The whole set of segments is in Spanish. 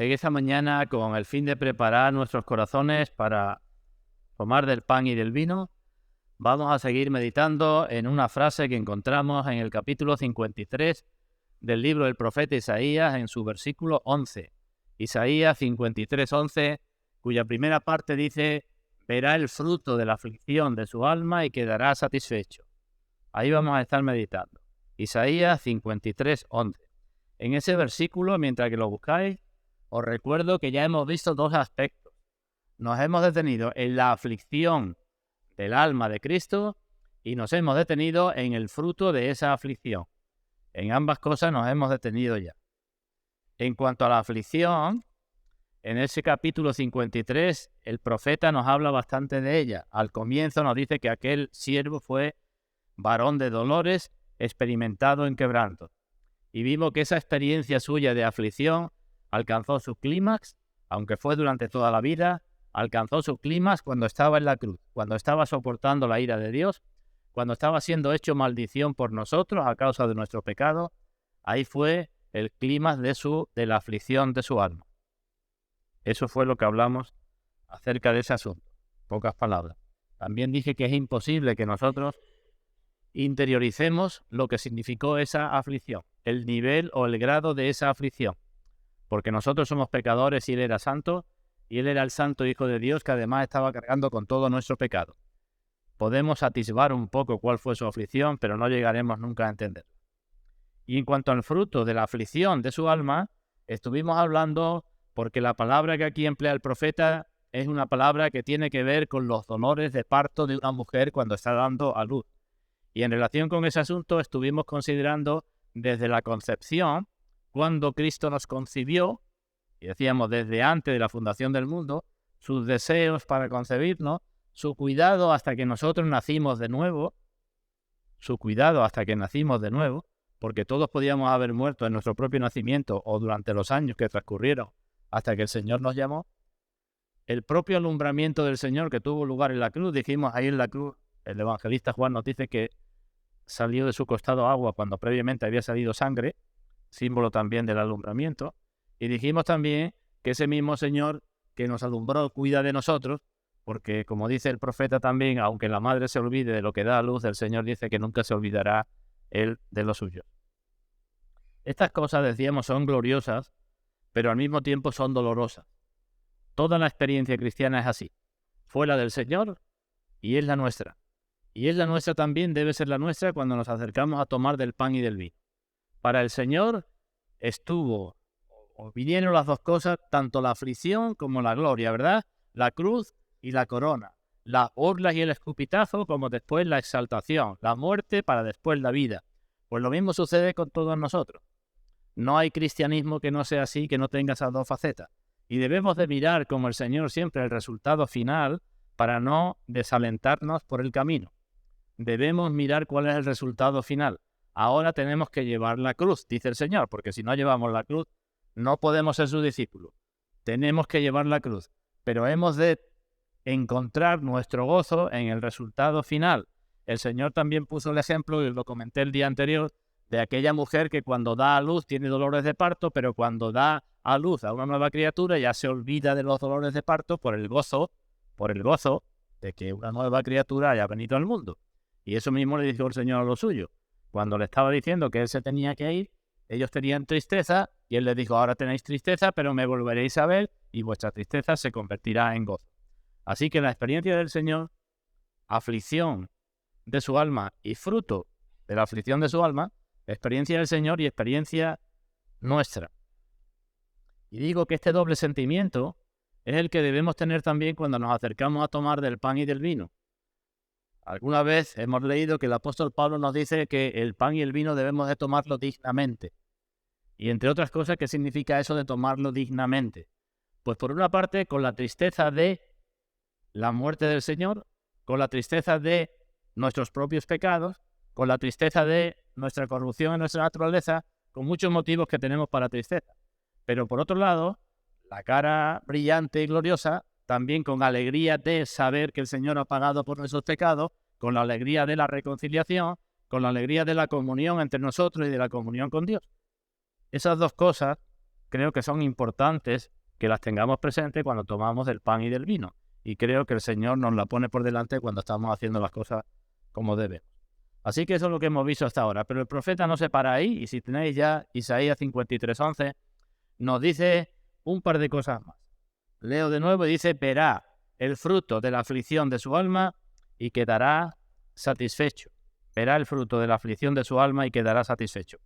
En esta mañana, con el fin de preparar nuestros corazones para tomar del pan y del vino, vamos a seguir meditando en una frase que encontramos en el capítulo 53 del libro del profeta Isaías, en su versículo 11. Isaías 53:11, cuya primera parte dice: verá el fruto de la aflicción de su alma y quedará satisfecho. Ahí vamos a estar meditando. Isaías 53:11. En ese versículo, mientras que lo buscáis, os recuerdo que ya hemos visto dos aspectos. Nos hemos detenido en la aflicción del alma de Cristo y nos hemos detenido en el fruto de esa aflicción. En ambas cosas nos hemos detenido ya. En cuanto a la aflicción, en ese capítulo 53, el profeta nos habla bastante de ella. Al comienzo nos dice que aquel siervo fue varón de dolores, experimentado en quebranto. Y vimos que esa experiencia suya de aflicción alcanzó su clímax, aunque fue durante toda la vida, alcanzó su clímax cuando estaba en la cruz, cuando estaba soportando la ira de Dios, cuando estaba siendo hecho maldición por nosotros a causa de nuestro pecado. Ahí fue el clímax de la aflicción de su alma. Eso fue lo que hablamos acerca de ese asunto. Pocas palabras. También dije que es imposible que nosotros interioricemos lo que significó esa aflicción, el nivel o el grado de esa aflicción. Porque nosotros somos pecadores y Él era santo, y Él era el santo Hijo de Dios que además estaba cargando con todo nuestro pecado. Podemos atisbar un poco cuál fue su aflicción, pero no llegaremos nunca a entenderlo. Y en cuanto al fruto de la aflicción de su alma, estuvimos hablando porque la palabra que aquí emplea el profeta es una palabra que tiene que ver con los dolores de parto de una mujer cuando está dando a luz. Y en relación con ese asunto estuvimos considerando desde la concepción, cuando Cristo nos concibió, y decíamos desde antes de la fundación del mundo, sus deseos para concebirnos, su cuidado hasta que nosotros nacimos de nuevo, porque todos podíamos haber muerto en nuestro propio nacimiento o durante los años que transcurrieron hasta que el Señor nos llamó. El propio alumbramiento del Señor que tuvo lugar en la cruz, dijimos ahí en la cruz, el evangelista Juan nos dice que salió de su costado agua cuando previamente había salido sangre, símbolo también del alumbramiento. Y dijimos también que ese mismo Señor que nos alumbró cuida de nosotros, porque como dice el profeta también, aunque la madre se olvide de lo que da a luz, el Señor dice que nunca se olvidará Él de lo suyo. Estas cosas, decíamos, son gloriosas, pero al mismo tiempo son dolorosas. Toda la experiencia cristiana es así. Fue la del Señor y es la nuestra. Y es la nuestra también, debe ser la nuestra cuando nos acercamos a tomar del pan y del vino. Para el Señor vinieron las dos cosas, tanto la aflicción como la gloria, ¿verdad? La cruz y la corona, las burlas y el escupitajo, como después la exaltación, la muerte para después la vida. Pues lo mismo sucede con todos nosotros. No hay cristianismo que no sea así, que no tenga esas dos facetas. Y debemos de mirar, como el Señor siempre, el resultado final para no desalentarnos por el camino. Debemos mirar cuál es el resultado final. Ahora tenemos que llevar la cruz, dice el Señor, porque si no llevamos la cruz, no podemos ser sus discípulos. Tenemos que llevar la cruz, pero hemos de encontrar nuestro gozo en el resultado final. El Señor también puso el ejemplo, y lo comenté el día anterior, de aquella mujer que cuando da a luz tiene dolores de parto, pero cuando da a luz a una nueva criatura ya se olvida de los dolores de parto por el gozo de que una nueva criatura haya venido al mundo. Y eso mismo le dijo el Señor a los suyos. Cuando le estaba diciendo que Él se tenía que ir, ellos tenían tristeza, y Él les dijo: ahora tenéis tristeza, pero me volveréis a ver, y vuestra tristeza se convertirá en gozo. Así que la experiencia del Señor, aflicción de su alma y fruto de la aflicción de su alma, experiencia del Señor y experiencia nuestra. Y digo que este doble sentimiento es el que debemos tener también cuando nos acercamos a tomar del pan y del vino. Alguna vez hemos leído que el apóstol Pablo nos dice que el pan y el vino debemos de tomarlo dignamente. Y entre otras cosas, ¿qué significa eso de tomarlo dignamente? Pues por una parte, con la tristeza de la muerte del Señor, con la tristeza de nuestros propios pecados, con la tristeza de nuestra corrupción en nuestra naturaleza, con muchos motivos que tenemos para tristeza. Pero por otro lado, la cara brillante y gloriosa, también con alegría de saber que el Señor ha pagado por nuestros pecados, con la alegría de la reconciliación, con la alegría de la comunión entre nosotros y de la comunión con Dios. Esas dos cosas creo que son importantes que las tengamos presentes cuando tomamos del pan y del vino. Y creo que el Señor nos la pone por delante cuando estamos haciendo las cosas como debemos. Así que eso es lo que hemos visto hasta ahora. Pero el profeta no se para ahí, y si tenéis ya Isaías 53:11, nos dice un par de cosas más. Leo de nuevo y dice: verá el fruto de la aflicción de su alma y quedará satisfecho. Verá el fruto de la aflicción de su alma y quedará satisfecho.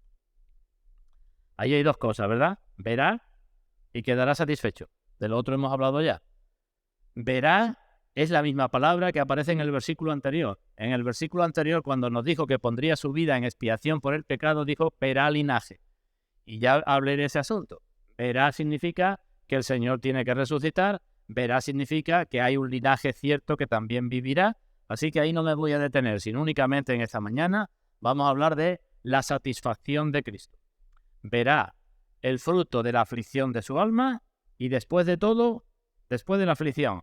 Ahí hay dos cosas, ¿verdad? Verá y quedará satisfecho. De lo otro hemos hablado ya. Verá es la misma palabra que aparece en el versículo anterior. En el versículo anterior, cuando nos dijo que pondría su vida en expiación por el pecado, dijo verá linaje. Y ya hablé de ese asunto. Verá significa que el Señor tiene que resucitar. Verá significa que hay un linaje cierto que también vivirá. Así que ahí no me voy a detener, sino únicamente en esta mañana vamos a hablar de la satisfacción de Cristo. Verá el fruto de la aflicción de su alma y después de todo, después de la aflicción,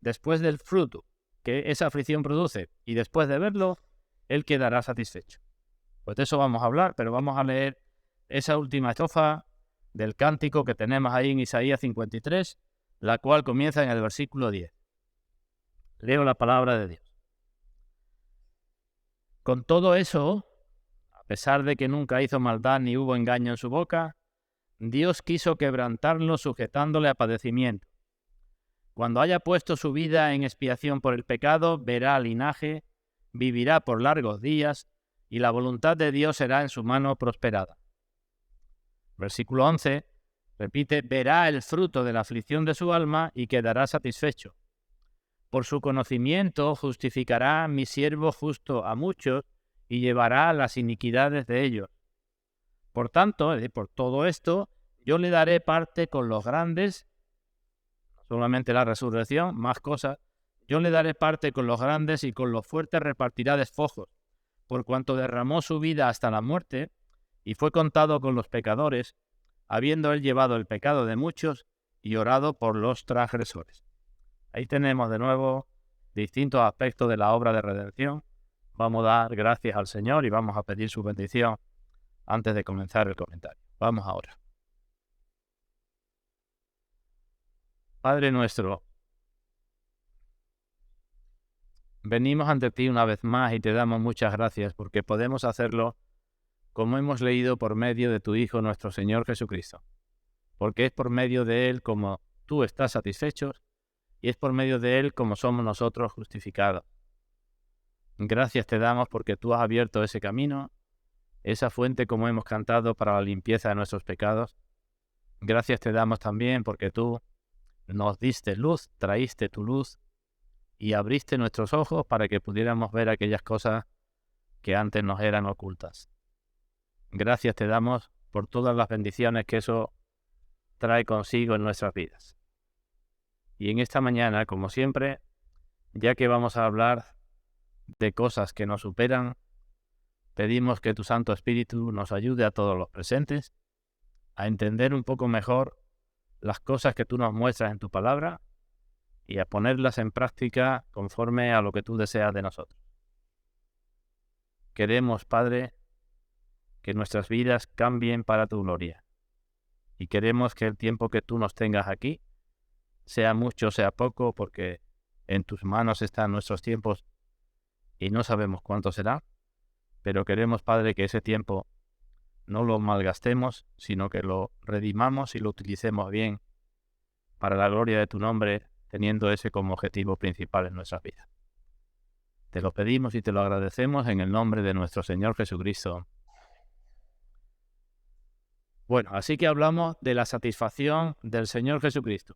después del fruto que esa aflicción produce y después de verlo, Él quedará satisfecho. Pues de eso vamos a hablar, pero vamos a leer esa última estrofa del cántico que tenemos ahí en Isaías 53, la cual comienza en el versículo 10. Leo la palabra de Dios. Con todo eso, a pesar de que nunca hizo maldad ni hubo engaño en su boca, Dios quiso quebrantarlo sujetándole a padecimiento. Cuando haya puesto su vida en expiación por el pecado, verá linaje, vivirá por largos días, y la voluntad de Dios será en su mano prosperada. Versículo 11, repite: verá el fruto de la aflicción de su alma y quedará satisfecho. Por su conocimiento justificará mi siervo justo a muchos y llevará las iniquidades de ellos. Por tanto, por todo esto, yo le daré parte con los grandes, no solamente la resurrección, más cosas. Yo le daré parte con los grandes y con los fuertes repartirá despojos, por cuanto derramó su vida hasta la muerte y fue contado con los pecadores, habiendo él llevado el pecado de muchos y orado por los transgresores. Ahí tenemos de nuevo distintos aspectos de la obra de redención. Vamos a dar gracias al Señor y vamos a pedir su bendición antes de comenzar el comentario. Vamos ahora. Padre nuestro, venimos ante ti una vez más y te damos muchas gracias porque podemos hacerlo como hemos leído por medio de tu Hijo nuestro Señor Jesucristo. Porque es por medio de Él como tú estás satisfecho y es por medio de Él como somos nosotros justificados. Gracias te damos porque tú has abierto ese camino, esa fuente como hemos cantado para la limpieza de nuestros pecados. Gracias te damos también porque tú nos diste luz, traíste tu luz y abriste nuestros ojos para que pudiéramos ver aquellas cosas que antes nos eran ocultas. Gracias te damos por todas las bendiciones que eso trae consigo en nuestras vidas. Y en esta mañana, como siempre, ya que vamos a hablar de cosas que nos superan, pedimos que tu Santo Espíritu nos ayude a todos los presentes a entender un poco mejor las cosas que tú nos muestras en tu palabra y a ponerlas en práctica conforme a lo que tú deseas de nosotros. Queremos, Padre, que nuestras vidas cambien para tu gloria. Y queremos que el tiempo que tú nos tengas aquí, sea mucho, sea poco, porque en tus manos están nuestros tiempos y no sabemos cuánto será, pero queremos, Padre, que ese tiempo no lo malgastemos, sino que lo redimamos y lo utilicemos bien para la gloria de tu nombre, teniendo ese como objetivo principal en nuestras vidas. Te lo pedimos y te lo agradecemos en el nombre de nuestro Señor Jesucristo. Bueno, así que hablamos de la satisfacción del Señor Jesucristo.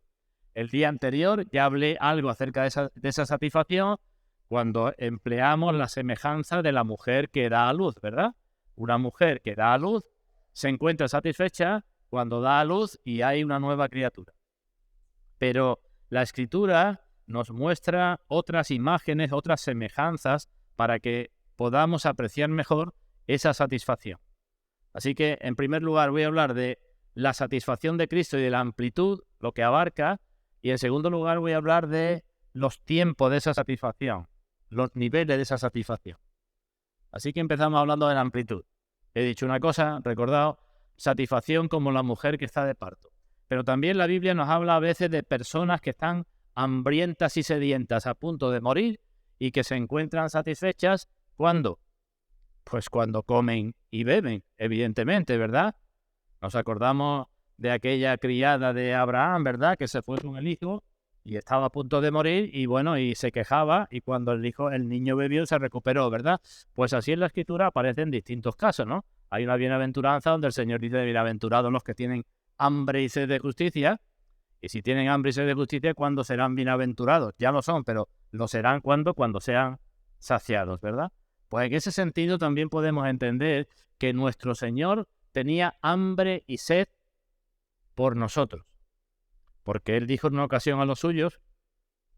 El día anterior ya hablé algo acerca de esa satisfacción cuando empleamos la semejanza de la mujer que da a luz, ¿verdad? Una mujer que da a luz se encuentra satisfecha cuando da a luz y hay una nueva criatura. Pero la Escritura nos muestra otras imágenes, otras semejanzas para que podamos apreciar mejor esa satisfacción. Así que, en primer lugar, voy a hablar de la satisfacción de Cristo y de la amplitud, lo que abarca, y en segundo lugar voy a hablar de los tiempos de esa satisfacción, los niveles de esa satisfacción. Así que empezamos hablando de la amplitud. He dicho una cosa, recordad, satisfacción como la mujer que está de parto. Pero también la Biblia nos habla a veces de personas que están hambrientas y sedientas a punto de morir y que se encuentran satisfechas ¿cuándo? Pues cuando comen y beben, evidentemente, ¿verdad? Nos acordamos de aquella criada de Abraham, ¿verdad? Que se fue con el hijo y estaba a punto de morir y bueno, y se quejaba y cuando el niño bebió se recuperó, ¿verdad? Pues así en la Escritura aparecen distintos casos, ¿no? Hay una bienaventuranza donde el Señor dice, bienaventurados los que tienen hambre y sed de justicia. Y si tienen hambre y sed de justicia, ¿cuándo serán bienaventurados? Ya lo son, pero lo serán cuando sean saciados, ¿verdad? Pues en ese sentido también podemos entender que nuestro Señor tenía hambre y sed por nosotros. Porque Él dijo en una ocasión a los suyos,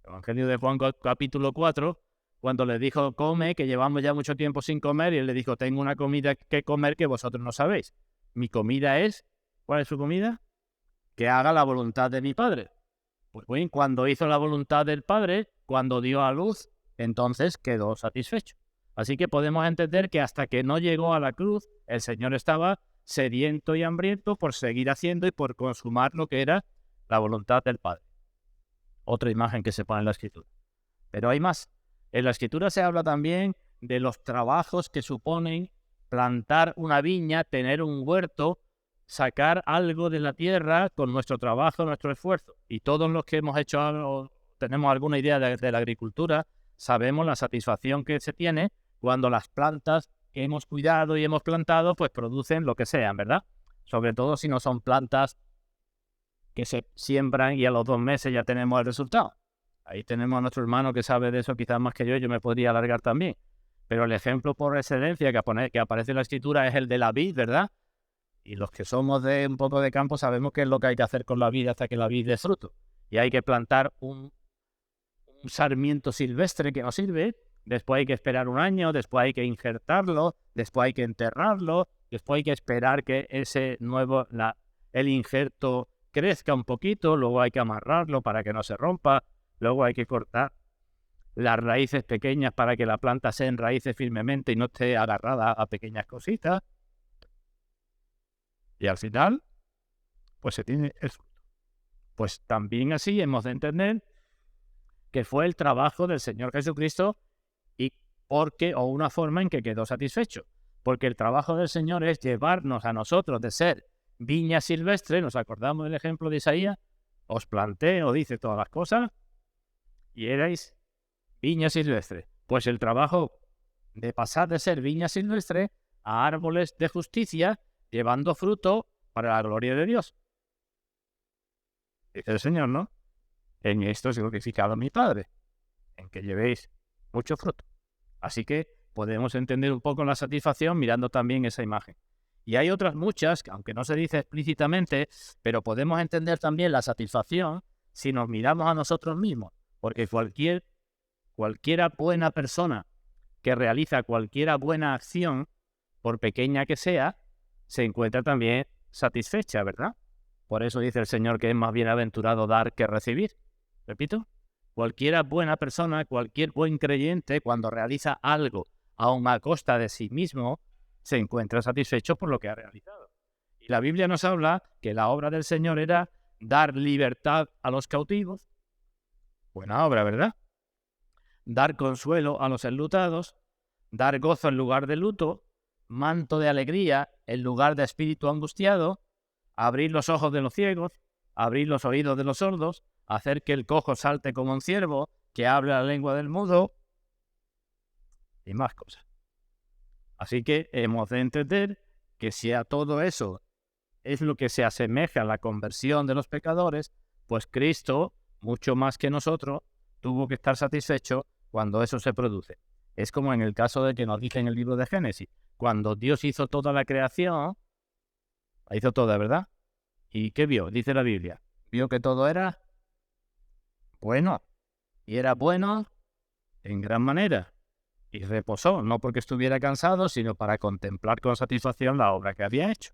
Evangelio de Juan capítulo 4, cuando les dijo, come, que llevamos ya mucho tiempo sin comer, y Él le dijo, tengo una comida que comer que vosotros no sabéis. Mi comida es, ¿cuál es su comida? Que haga la voluntad de mi Padre. Pues bien, cuando hizo la voluntad del Padre, cuando dio a luz, entonces quedó satisfecho. Así que podemos entender que hasta que no llegó a la cruz, el Señor estaba sediento y hambriento por seguir haciendo y por consumar lo que era la voluntad del Padre. Otra imagen que se pone en la Escritura. Pero hay más. En la Escritura se habla también de los trabajos que suponen plantar una viña, tener un huerto, sacar algo de la tierra con nuestro trabajo, nuestro esfuerzo. Y todos los que hemos hecho algo, tenemos alguna idea de la agricultura, sabemos la satisfacción que se tiene cuando las plantas que hemos cuidado y hemos plantado, pues producen lo que sean, ¿verdad? Sobre todo si no son plantas que se siembran y a los 2 meses ya tenemos el resultado. Ahí tenemos a nuestro hermano que sabe de eso quizás más que yo me podría alargar también. Pero el ejemplo por excelencia que aparece en la Escritura es el de la vid, ¿verdad? Y los que somos de un poco de campo sabemos qué es lo que hay que hacer con la vid hasta que la vid dé fruto. Y hay que plantar un sarmiento silvestre que no sirve, después hay que esperar 1 año, después hay que injertarlo, después hay que enterrarlo, después hay que esperar que el injerto crezca un poquito, luego hay que amarrarlo para que no se rompa, luego hay que cortar las raíces pequeñas para que la planta se enraíce firmemente y no esté agarrada a pequeñas cositas. Y al final, pues se tiene el fruto. Pues también así hemos de entender que fue el trabajo del Señor Jesucristo o una forma en que quedó satisfecho. Porque el trabajo del Señor es llevarnos a nosotros de ser viña silvestre, nos acordamos del ejemplo de Isaías, os planté, o dice todas las cosas, y erais viña silvestre. Pues el trabajo de pasar de ser viña silvestre a árboles de justicia, llevando fruto para la gloria de Dios. Dice el Señor, ¿no? En esto es glorificado mi Padre, en que llevéis mucho fruto. Así que podemos entender un poco la satisfacción mirando también esa imagen. Y hay otras muchas, aunque no se dice explícitamente, pero podemos entender también la satisfacción si nos miramos a nosotros mismos. Porque cualquiera buena persona que realiza cualquiera buena acción, por pequeña que sea, se encuentra también satisfecha, ¿verdad? Por eso dice el Señor que es más bienaventurado dar que recibir. Repito, cualquiera buena persona, cualquier buen creyente, cuando realiza algo aun a costa de sí mismo, se encuentra satisfecho por lo que ha realizado. Y la Biblia nos habla que la obra del Señor era dar libertad a los cautivos. Buena obra, ¿verdad? Dar consuelo a los enlutados, dar gozo en lugar de luto, manto de alegría en lugar de espíritu angustiado, abrir los ojos de los ciegos, abrir los oídos de los sordos, hacer que el cojo salte como un ciervo, que hable la lengua del mudo, y más cosas. Así que hemos de entender que si a todo eso es lo que se asemeja a la conversión de los pecadores, pues Cristo, mucho más que nosotros, tuvo que estar satisfecho cuando eso se produce. Es como en el caso de que nos dice en el libro de Génesis, cuando Dios hizo toda la creación, la hizo toda, ¿verdad? ¿Y qué vio? Dice la Biblia. Vio que todo era bueno, y era bueno en gran manera. Y reposó, no porque estuviera cansado, sino para contemplar con satisfacción la obra que había hecho.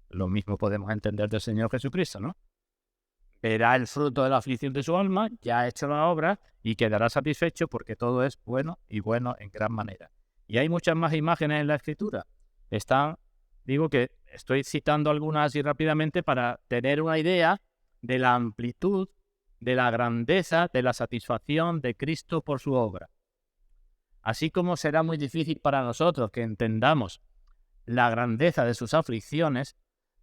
Lo mismo podemos entender del Señor Jesucristo, ¿no? Verá el fruto de la aflicción de su alma, ya ha hecho la obra, y quedará satisfecho porque todo es bueno y bueno en gran manera. Y hay muchas más imágenes en la Escritura. Digo que estoy citando algunas así rápidamente para tener una idea de la amplitud, de la grandeza, de la satisfacción de Cristo por su obra. Así como será muy difícil para nosotros que entendamos la grandeza de sus aflicciones,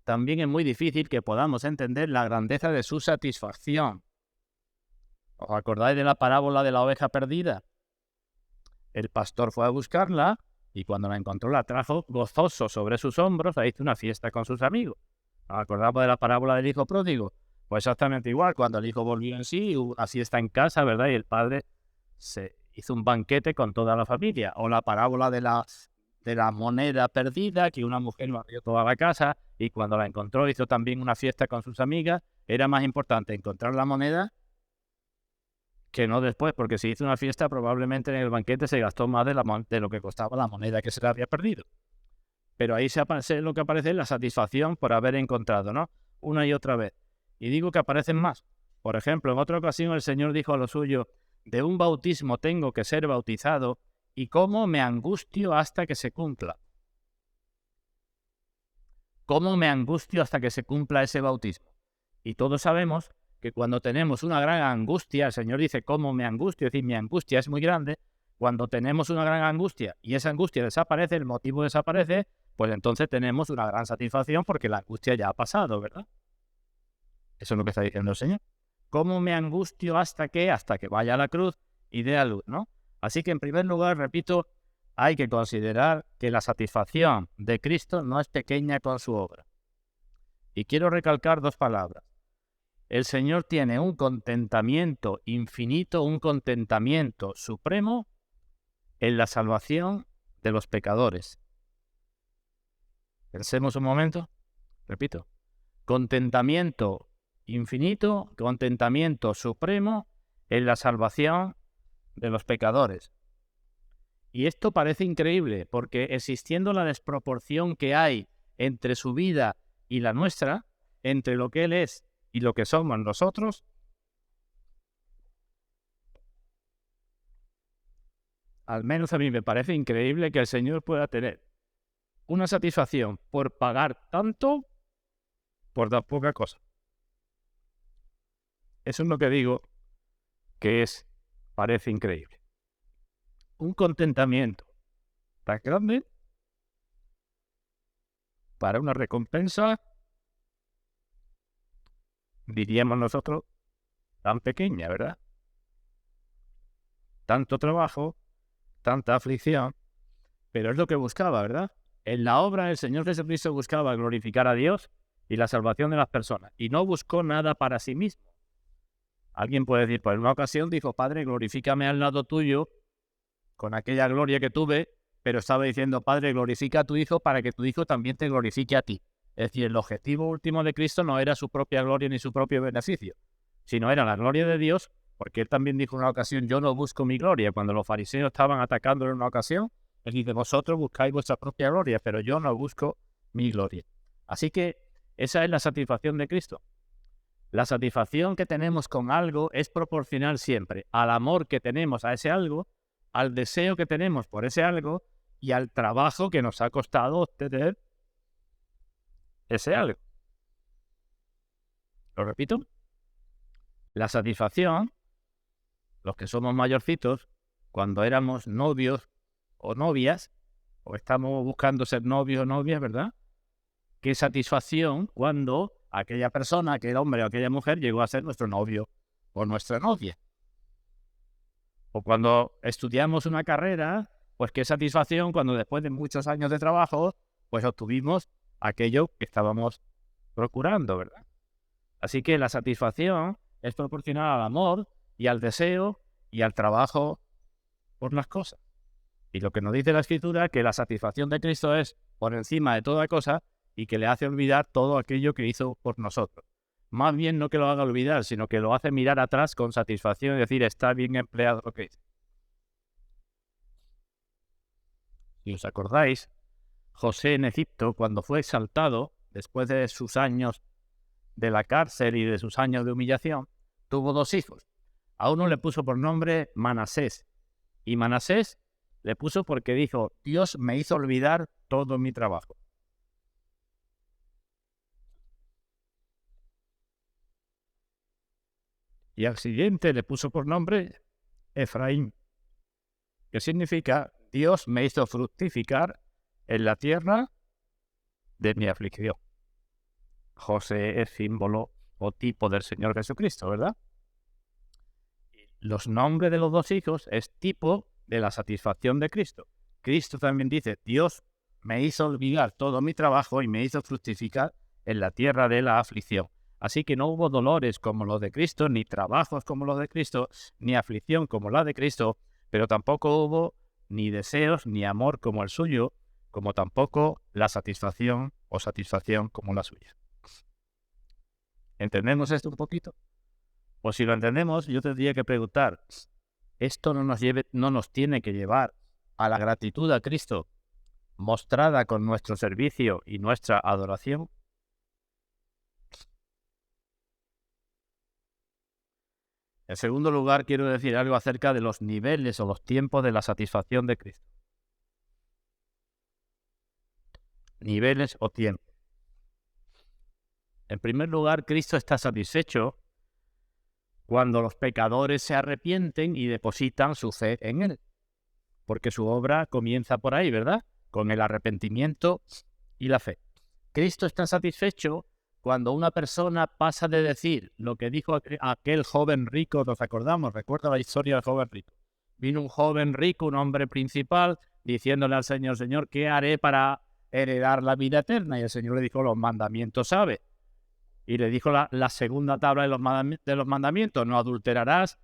también es muy difícil que podamos entender la grandeza de su satisfacción. ¿Os acordáis de la parábola de la oveja perdida? El pastor fue a buscarla y cuando la encontró la trajo gozoso sobre sus hombros, hizo una fiesta con sus amigos. ¿Nos acordamos de la parábola del hijo pródigo? Pues exactamente igual, cuando el hijo volvió en sí, hubo una fiesta en casa, ¿verdad? Y el padre se hizo un banquete con toda la familia. O la parábola de la moneda perdida, que una mujer barrió toda la casa y cuando la encontró hizo también una fiesta con sus amigas. Era más importante encontrar la moneda que no después, porque si hizo una fiesta probablemente en el banquete se gastó más de lo que costaba la moneda que se le había perdido. Pero ahí lo que aparece es la satisfacción por haber encontrado, ¿no? Una y otra vez. Y digo que aparecen más. Por ejemplo, en otra ocasión el Señor dijo a lo suyo: de un bautismo tengo que ser bautizado, y cómo me angustio hasta que se cumpla. ¿Cómo me angustio hasta que se cumpla ese bautismo? Y todos sabemos que cuando tenemos una gran angustia, el Señor dice cómo me angustio, es decir, mi angustia es muy grande. Cuando tenemos una gran angustia y esa angustia desaparece, el motivo desaparece, pues entonces tenemos una gran satisfacción porque la angustia ya ha pasado, ¿verdad? Eso es lo que está diciendo el Señor. ¿Cómo me angustio hasta que vaya a la cruz y dé a luz, ¿no? Así que en primer lugar, repito, hay que considerar que la satisfacción de Cristo no es pequeña con su obra. Y quiero recalcar dos palabras. El Señor tiene un contentamiento infinito, un contentamiento supremo en la salvación de los pecadores. Pensemos un momento. Repito. Contentamiento infinito, contentamiento supremo en la salvación de los pecadores. Y esto parece increíble, porque existiendo la desproporción que hay entre su vida y la nuestra, entre lo que Él es y lo que somos nosotros, al menos a mí me parece increíble que el Señor pueda tener una satisfacción por pagar tanto por tan poca cosa. Eso es lo que digo que parece increíble. Un contentamiento tan grande para una recompensa, diríamos nosotros, tan pequeña, ¿verdad? Tanto trabajo, tanta aflicción, pero es lo que buscaba, ¿verdad? En la obra el Señor Jesucristo buscaba glorificar a Dios y la salvación de las personas, y no buscó nada para sí mismo. Alguien puede decir, pues en una ocasión dijo: Padre, glorifícame al lado tuyo con aquella gloria que tuve, pero estaba diciendo: Padre, glorifica a tu Hijo para que tu Hijo también te glorifique a ti. Es decir, el objetivo último de Cristo no era su propia gloria ni su propio beneficio, sino era la gloria de Dios, porque Él también dijo en una ocasión: yo no busco mi gloria. Cuando los fariseos estaban atacándolo en una ocasión, Él dice: vosotros buscáis vuestra propia gloria, pero yo no busco mi gloria. Así que esa es la satisfacción de Cristo. La satisfacción que tenemos con algo es proporcional siempre al amor que tenemos a ese algo, al deseo que tenemos por ese algo y al trabajo que nos ha costado obtener ese algo. Lo repito. La satisfacción, los que somos mayorcitos, cuando éramos novios o novias, o estamos buscando ser novios o novias, ¿verdad? Qué satisfacción cuando aquella persona, aquel hombre o aquella mujer llegó a ser nuestro novio o nuestra novia. O cuando estudiamos una carrera, pues qué satisfacción cuando después de muchos años de trabajo, pues obtuvimos aquello que estábamos procurando, ¿verdad? Así que la satisfacción es proporcional al amor y al deseo y al trabajo por las cosas. Y lo que nos dice la Escritura es que la satisfacción de Cristo es por encima de toda cosa y que le hace olvidar todo aquello que hizo por nosotros. Más bien no que lo haga olvidar, sino que lo hace mirar atrás con satisfacción y decir: está bien empleado lo que hice. Si os acordáis, José en Egipto, cuando fue exaltado, después de sus años de la cárcel y de sus años de humillación, tuvo 2 hijos. A uno le puso por nombre Manasés. Y Manasés le puso porque dijo: Dios me hizo olvidar todo mi trabajo. Y al siguiente le puso por nombre Efraín, que significa Dios me hizo fructificar en la tierra de mi aflicción. José es símbolo o tipo del Señor Jesucristo, ¿verdad? Los nombres de los dos hijos es tipo de la satisfacción de Cristo. Cristo también dice, Dios me hizo olvidar todo mi trabajo y me hizo fructificar en la tierra de la aflicción. Así que no hubo dolores como los de Cristo, ni trabajos como los de Cristo, ni aflicción como la de Cristo, pero tampoco hubo ni deseos ni amor como el suyo, como tampoco la satisfacción o satisfacción como la suya. ¿Entendemos esto un poquito? Pues si lo entendemos, yo tendría que preguntar, ¿esto no nos tiene que llevar a la gratitud a Cristo, mostrada con nuestro servicio y nuestra adoración? En segundo lugar, quiero decir algo acerca de los niveles o los tiempos de la satisfacción de Cristo. Niveles o tiempos. En primer lugar, Cristo está satisfecho cuando los pecadores se arrepienten y depositan su fe en Él. Porque su obra comienza por ahí, ¿verdad? Con el arrepentimiento y la fe. Cristo está satisfecho cuando una persona pasa de decir lo que dijo aquel joven rico, ¿nos acordamos? Recuerda la historia del joven rico. Vino un joven rico, un hombre principal, diciéndole al Señor, Señor, ¿qué haré para heredar la vida eterna? Y el Señor le dijo, los mandamientos sabe. Y le dijo la segunda tabla de los mandamientos, no adulterarás,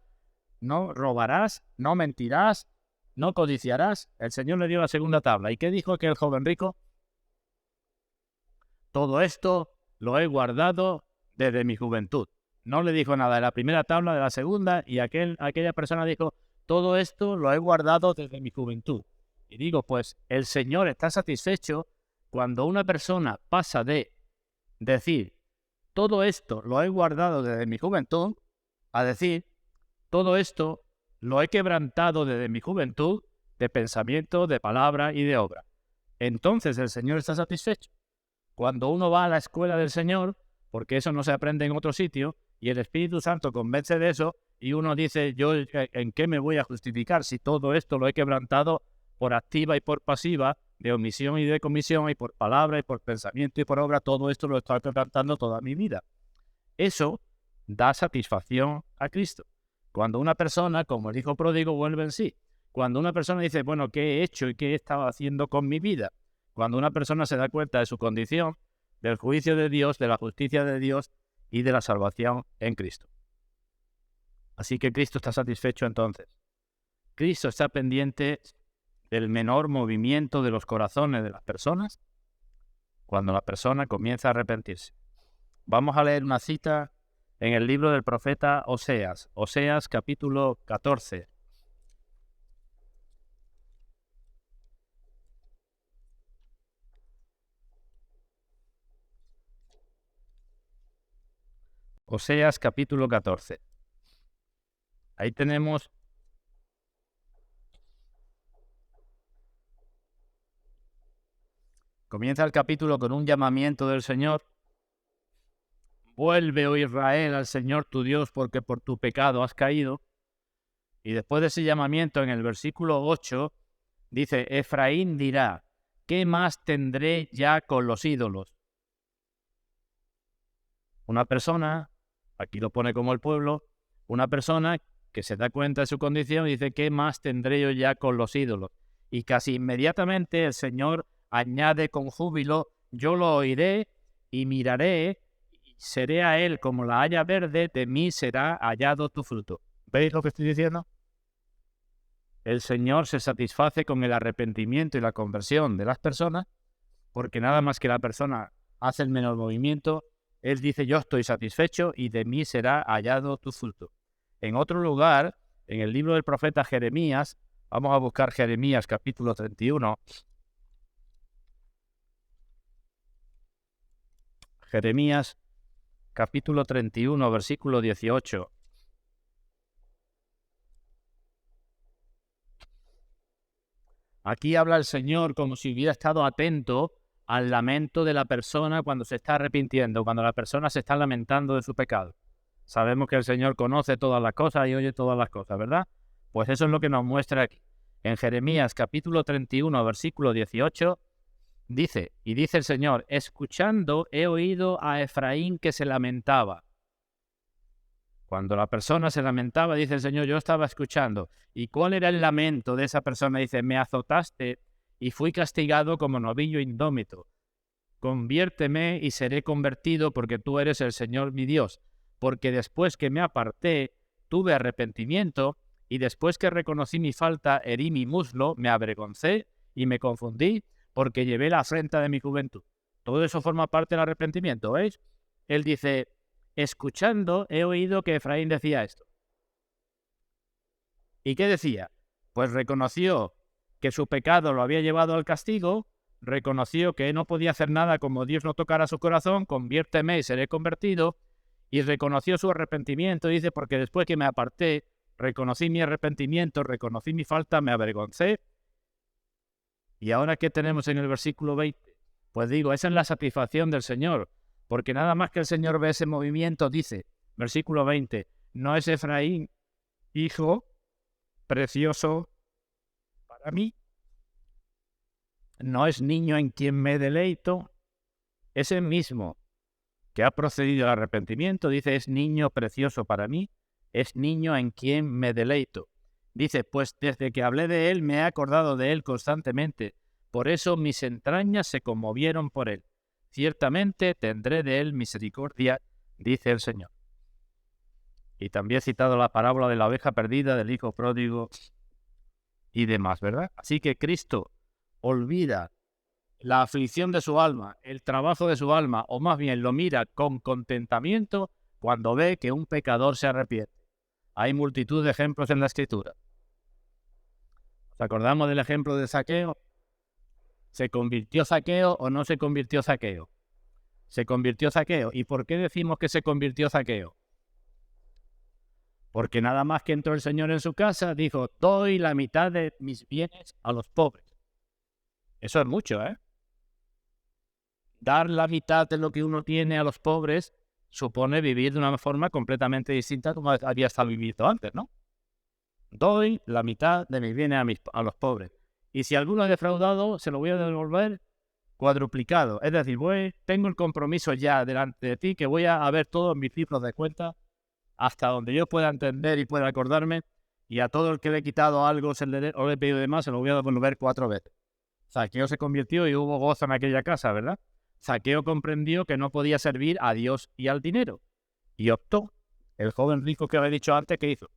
no robarás, no mentirás, no codiciarás. El Señor le dio la segunda tabla. ¿Y qué dijo aquel joven rico? Todo esto lo he guardado desde mi juventud. No le dijo nada de la primera tabla, de la segunda, y aquella persona dijo, todo esto lo he guardado desde mi juventud. Y digo, pues el Señor está satisfecho cuando una persona pasa de decir, todo esto lo he guardado desde mi juventud, a decir, todo esto lo he quebrantado desde mi juventud, de pensamiento, de palabra y de obra. Entonces el Señor está satisfecho. Cuando uno va a la escuela del Señor, porque eso no se aprende en otro sitio, y el Espíritu Santo convence de eso, y uno dice, ¿yo en qué me voy a justificar si todo esto lo he quebrantado por activa y por pasiva, de omisión y de comisión, y por palabra y por pensamiento y por obra, todo esto lo he estado quebrantando toda mi vida? Eso da satisfacción a Cristo. Cuando una persona, como el hijo pródigo, vuelve en sí. Cuando una persona dice, bueno, ¿qué he hecho y qué he estado haciendo con mi vida? Cuando una persona se da cuenta de su condición, del juicio de Dios, de la justicia de Dios y de la salvación en Cristo. Así que Cristo está satisfecho entonces. Cristo está pendiente del menor movimiento de los corazones de las personas cuando la persona comienza a arrepentirse. Vamos a leer una cita en el libro del profeta Oseas. Oseas capítulo 14. Oseas capítulo 14. Ahí tenemos comienza el capítulo con un llamamiento del Señor. Vuelve, oh Israel, al Señor tu Dios, porque por tu pecado has caído. Y después de ese llamamiento, en el versículo 8, dice, Efraín dirá, ¿qué más tendré ya con los ídolos? Una persona, aquí lo pone como el pueblo, una persona que se da cuenta de su condición y dice, ¿qué más tendré yo ya con los ídolos? Y casi inmediatamente el Señor añade con júbilo, yo lo oiré y miraré, y seré a él como la haya verde, de mí será hallado tu fruto. ¿Veis lo que estoy diciendo? El Señor se satisface con el arrepentimiento y la conversión de las personas, porque nada más que la persona hace el menor movimiento, Él dice, yo estoy satisfecho y de mí será hallado tu fruto. En otro lugar, en el libro del profeta Jeremías, vamos a buscar Jeremías capítulo 31. Jeremías capítulo 31, versículo 18. Aquí habla el Señor como si hubiera estado atento al lamento de la persona cuando se está arrepintiendo, cuando la persona se está lamentando de su pecado. Sabemos que el Señor conoce todas las cosas y oye todas las cosas, ¿verdad? Pues eso es lo que nos muestra aquí. En Jeremías capítulo 31, versículo 18, dice el Señor: escuchando he oído a Efraín que se lamentaba. Cuando la persona se lamentaba, dice el Señor, yo estaba escuchando. ¿Y cuál era el lamento de esa persona? Dice, me azotaste y fui castigado como novillo indómito. Conviérteme y seré convertido, porque tú eres el Señor mi Dios. Porque después que me aparté, tuve arrepentimiento, y después que reconocí mi falta, herí mi muslo, me avergoncé y me confundí, porque llevé la afrenta de mi juventud. Todo eso forma parte del arrepentimiento, ¿veis? Él dice, escuchando he oído que Efraín decía esto. ¿Y qué decía? Pues reconoció que su pecado lo había llevado al castigo, reconoció que no podía hacer nada como Dios no tocara su corazón, conviérteme y seré convertido, y reconoció su arrepentimiento, dice, porque después que me aparté, reconocí mi arrepentimiento, reconocí mi falta, me avergoncé. ¿Y ahora qué tenemos en el versículo 20? Pues digo, esa es la satisfacción del Señor, porque nada más que el Señor ve ese movimiento, dice, versículo 20, ¿no es Efraín hijo precioso para mí? ¿No es niño en quien me deleito? Ese mismo que ha procedido al arrepentimiento, dice, es niño precioso para mí, es niño en quien me deleito. Dice, pues desde que hablé de él me he acordado de él constantemente, por eso mis entrañas se conmovieron por él. Ciertamente tendré de él misericordia, dice el Señor. Y también he citado la parábola de la oveja perdida, del hijo pródigo y demás, ¿verdad? Así que Cristo olvida la aflicción de su alma, el trabajo de su alma, o más bien lo mira con contentamiento cuando ve que un pecador se arrepiente. Hay multitud de ejemplos en la Escritura. ¿Nos acordamos del ejemplo de Zaqueo? ¿Se convirtió Zaqueo o no se convirtió Zaqueo? Se convirtió Zaqueo. ¿Y por qué decimos que se convirtió Zaqueo? Porque nada más que entró el Señor en su casa, dijo, doy la mitad de mis bienes a los pobres. Eso es mucho, ¿eh? Dar la mitad de lo que uno tiene a los pobres supone vivir de una forma completamente distinta como había estado viviendo antes, ¿no? Doy la mitad de mis bienes a los pobres. Y si alguno ha defraudado, se lo voy a devolver cuadruplicado. Es decir, tengo el compromiso ya delante de ti que voy a ver todos mis libros de cuenta hasta donde yo pueda entender y pueda acordarme, y a todo el que le he quitado algo o le he pedido de más, se lo voy a devolver 4 veces. Zaqueo se convirtió y hubo gozo en aquella casa, ¿verdad? Zaqueo comprendió que no podía servir a Dios y al dinero, y optó. El joven rico que había dicho antes, ¿qué hizo?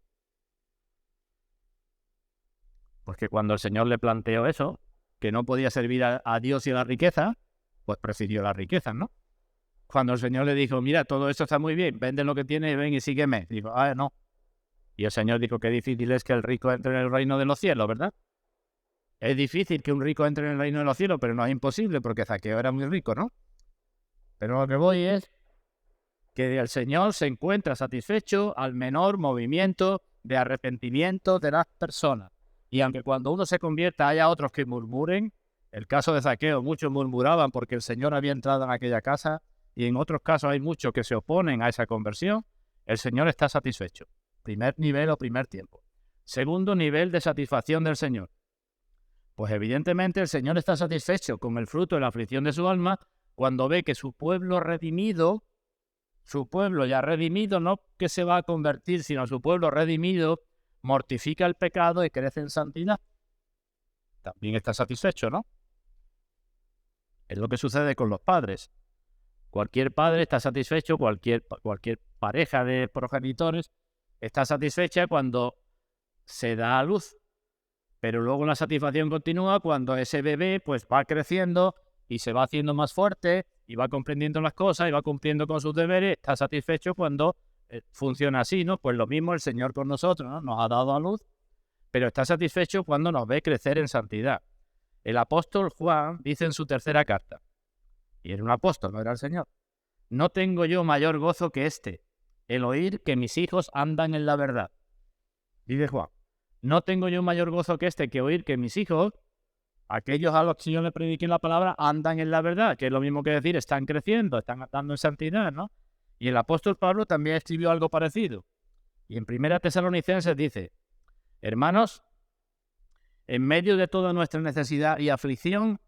Pues que cuando el Señor le planteó eso, que no podía servir a Dios y a la riqueza, pues prefirió la riqueza, ¿no? Cuando el Señor le dijo, mira, todo esto está muy bien, vende lo que tienes y ven y sígueme. Dijo, no. Y el Señor dijo, qué difícil es que el rico entre en el reino de los cielos, ¿verdad? Es difícil que un rico entre en el reino de los cielos, pero no es imposible porque Zaqueo era muy rico, ¿no? Pero lo que voy es que el Señor se encuentra satisfecho al menor movimiento de arrepentimiento de las personas. Y aunque cuando uno se convierta haya otros que murmuren, el caso de Zaqueo, muchos murmuraban porque el Señor había entrado en aquella casa, y en otros casos hay muchos que se oponen a esa conversión, el Señor está satisfecho. Primer nivel o primer tiempo. Segundo nivel de satisfacción del Señor. Pues evidentemente el Señor está satisfecho con el fruto de la aflicción de su alma cuando ve que su pueblo redimido, su pueblo ya redimido, no que se va a convertir, sino su pueblo redimido, mortifica el pecado y crece en santidad. También está satisfecho, ¿no? Es lo que sucede con los padres. Cualquier padre está satisfecho, cualquier pareja de progenitores está satisfecha cuando se da a luz. Pero luego la satisfacción continúa cuando ese bebé pues va creciendo y se va haciendo más fuerte y va comprendiendo las cosas y va cumpliendo con sus deberes. Está satisfecho cuando funciona así, ¿no? Pues lo mismo el Señor con nosotros, ¿no? Nos ha dado a luz, pero está satisfecho cuando nos ve crecer en santidad. El apóstol Juan dice en su tercera carta, y era un apóstol, no era el Señor, no tengo yo mayor gozo que este, el oír que mis hijos andan en la verdad. Dice Juan, no tengo yo mayor gozo que este, que oír que mis hijos, aquellos a los que yo le prediqué la palabra, andan en la verdad, que es lo mismo que decir, están creciendo, están andando en santidad, ¿no? Y el apóstol Pablo también escribió algo parecido. Y en 1 Tesalonicenses dice: hermanos, en medio de toda nuestra necesidad y aflicción,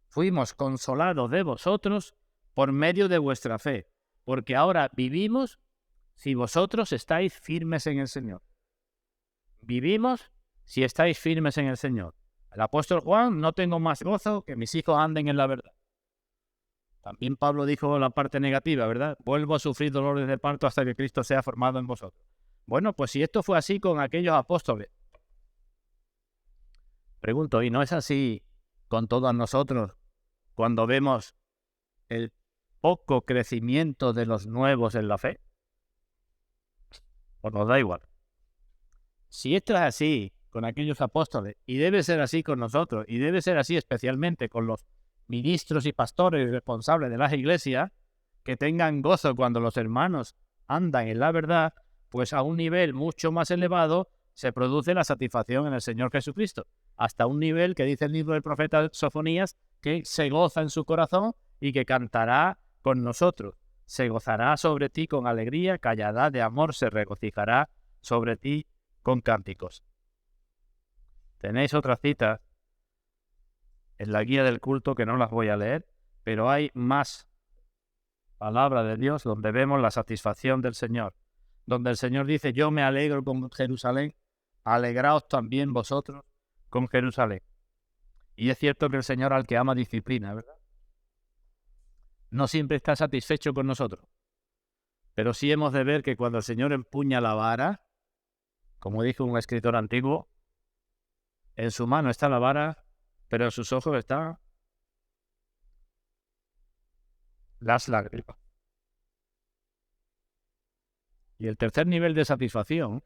fuimos consolados de vosotros por medio de vuestra fe, porque ahora vivimos si vosotros estáis firmes en el Señor. Vivimos si estáis firmes en el Señor. El apóstol Juan: no tengo más gozo que mis hijos anden en la verdad. También Pablo dijo la parte negativa, ¿verdad? Vuelvo a sufrir dolores de parto hasta que Cristo sea formado en vosotros. Bueno, pues si esto fue así con aquellos apóstoles, pregunto, ¿y no es así con todos nosotros cuando vemos el poco crecimiento de los nuevos en la fe? ¿O nos da igual? Si esto es así con aquellos apóstoles, y debe ser así con nosotros, y debe ser así especialmente con los ministros y pastores responsables de las iglesias, que tengan gozo cuando los hermanos andan en la verdad, pues a un nivel mucho más elevado se produce la satisfacción en el Señor Jesucristo, hasta un nivel que dice el libro del profeta Sofonías, que se goza en su corazón y que cantará con nosotros. Se gozará sobre ti con alegría, callará de amor, se regocijará sobre ti con cánticos. Tenéis otras citas en la guía del culto que no las voy a leer, pero hay más palabra de Dios donde vemos la satisfacción del Señor, donde el Señor dice: yo me alegro con Jerusalén, alegraos también vosotros con Jerusalén. Y es cierto que el Señor al que ama disciplina, ¿verdad? No siempre está satisfecho con nosotros, pero sí hemos de ver que cuando el Señor empuña la vara, como dijo un escritor antiguo, en su mano está la vara, pero en sus ojos están las lágrimas. Y el tercer nivel de satisfacción,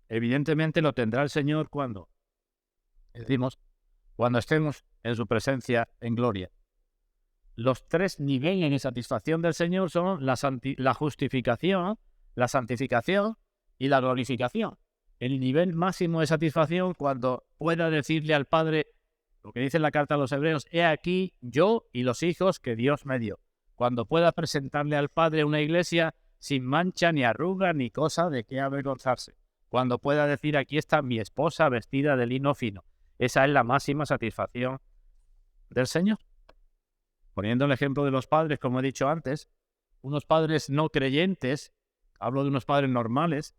evidentemente lo tendrá el Señor cuando, decimos, cuando estemos en su presencia en gloria. Los tres niveles de satisfacción del Señor son la justificación, la santificación y la glorificación. El nivel máximo de satisfacción cuando pueda decirle al Padre, lo que dice en la carta a los Hebreos: he aquí yo y los hijos que Dios me dio. Cuando pueda presentarle al Padre una iglesia sin mancha, ni arruga, ni cosa de qué avergonzarse. Cuando pueda decir: aquí está mi esposa vestida de lino fino. Esa es la máxima satisfacción del Señor. Poniendo el ejemplo de los padres, como he dicho antes, unos padres no creyentes, hablo de unos padres normales,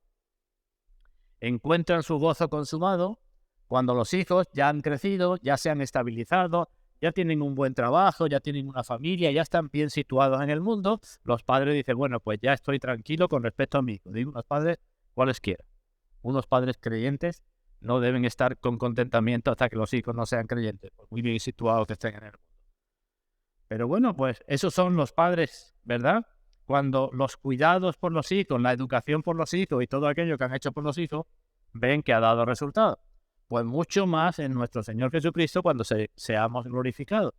encuentran su gozo consumado cuando los hijos ya han crecido, ya se han estabilizado, ya tienen un buen trabajo, ya tienen una familia, ya están bien situados en el mundo. Los padres dicen: bueno, pues ya estoy tranquilo con respecto a mi hijo. Digo, unos padres cualesquiera. Unos padres creyentes no deben estar con contentamiento hasta que los hijos no sean creyentes, por muy bien situados que estén en el mundo. Pero bueno, pues esos son los padres, ¿verdad? Cuando los cuidados por los hijos, la educación por los hijos y todo aquello que han hecho por los hijos, ven que ha dado resultado. Pues mucho más en nuestro Señor Jesucristo cuando seamos glorificados.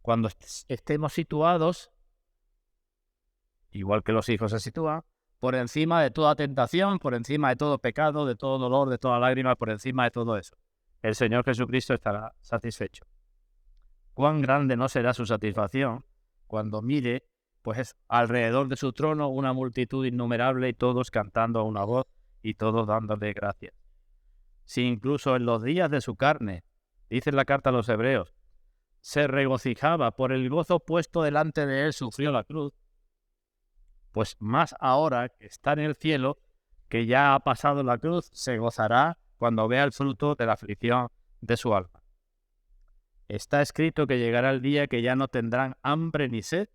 Cuando estemos situados, igual que los hijos se sitúan, por encima de toda tentación, por encima de todo pecado, de todo dolor, de toda lágrima, por encima de todo eso, el Señor Jesucristo estará satisfecho. Cuán grande no será su satisfacción cuando mire, pues, alrededor de su trono una multitud innumerable y todos cantando a una voz y todos dándole gracias. Si incluso en los días de su carne, dice la carta a los Hebreos, se regocijaba por el gozo puesto delante de él, sufrió la cruz, pues más ahora que está en el cielo, que ya ha pasado la cruz, se gozará cuando vea el fruto de la aflicción de su alma. Está escrito que llegará el día que ya no tendrán hambre ni sed,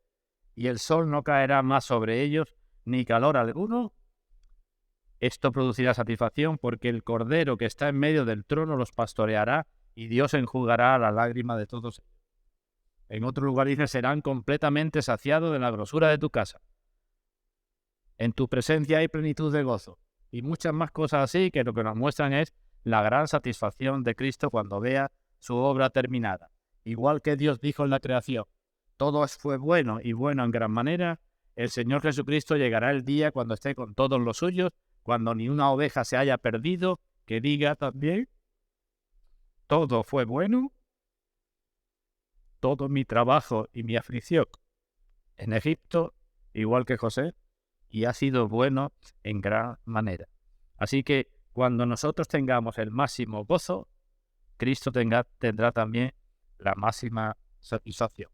y el sol no caerá más sobre ellos, ni calor alguno. Esto producirá satisfacción, porque el Cordero que está en medio del trono los pastoreará, y Dios enjugará la lágrima de todos ellos. En otro lugar dice: serán completamente saciados de la grosura de tu casa. En tu presencia hay plenitud de gozo. Y muchas más cosas así, que lo que nos muestran es la gran satisfacción de Cristo cuando vea su obra terminada. Igual que Dios dijo en la creación: todo fue bueno y bueno en gran manera, el Señor Jesucristo llegará el día cuando esté con todos los suyos, cuando ni una oveja se haya perdido, que diga también: todo fue bueno todo mi trabajo y mi aflicción en Egipto, igual que José, y ha sido bueno en gran manera. Así que cuando nosotros tengamos el máximo gozo, Cristo tendrá también la máxima satisfacción.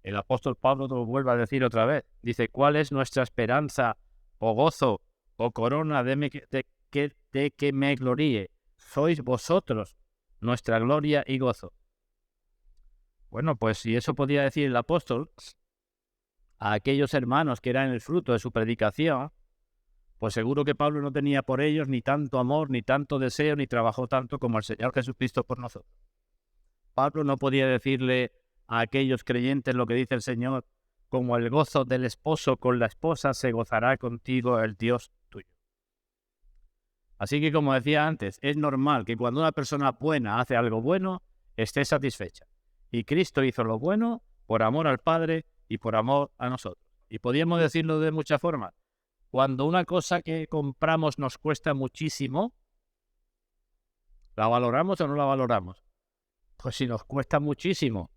El apóstol Pablo lo vuelve a decir otra vez. Dice, ¿cuál es nuestra esperanza o gozo o corona de que me gloríe? Sois vosotros nuestra gloria y gozo. Bueno, pues si eso podía decir el apóstol a aquellos hermanos que eran el fruto de su predicación, pues seguro que Pablo no tenía por ellos ni tanto amor, ni tanto deseo, ni trabajó tanto como el Señor Jesucristo por nosotros. Pablo no podía decirle a aquellos creyentes lo que dice el Señor, como el gozo del esposo con la esposa se gozará contigo el Dios tuyo. Así que, como decía antes, es normal que cuando una persona buena hace algo bueno, esté satisfecha. Y Cristo hizo lo bueno por amor al Padre y por amor a nosotros. Y podríamos decirlo de muchas formas. Cuando una cosa que compramos nos cuesta muchísimo, ¿la valoramos o no la valoramos? Pues si nos cuesta muchísimo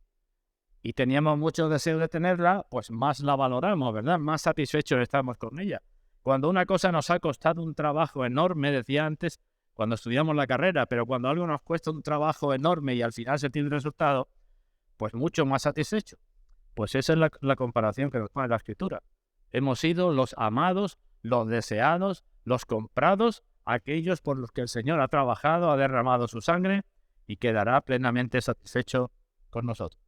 y teníamos mucho deseo de tenerla, pues más la valoramos, ¿verdad? Más satisfechos estamos con ella. Cuando una cosa nos ha costado un trabajo enorme, decía antes, cuando estudiamos la carrera, pero cuando algo nos cuesta un trabajo enorme y al final se tiene el resultado, pues mucho más satisfecho. Pues esa es la comparación que nos pone la Escritura. Hemos sido los amados, los deseados, los comprados, aquellos por los que el Señor ha trabajado, ha derramado su sangre y quedará plenamente satisfecho con nosotros.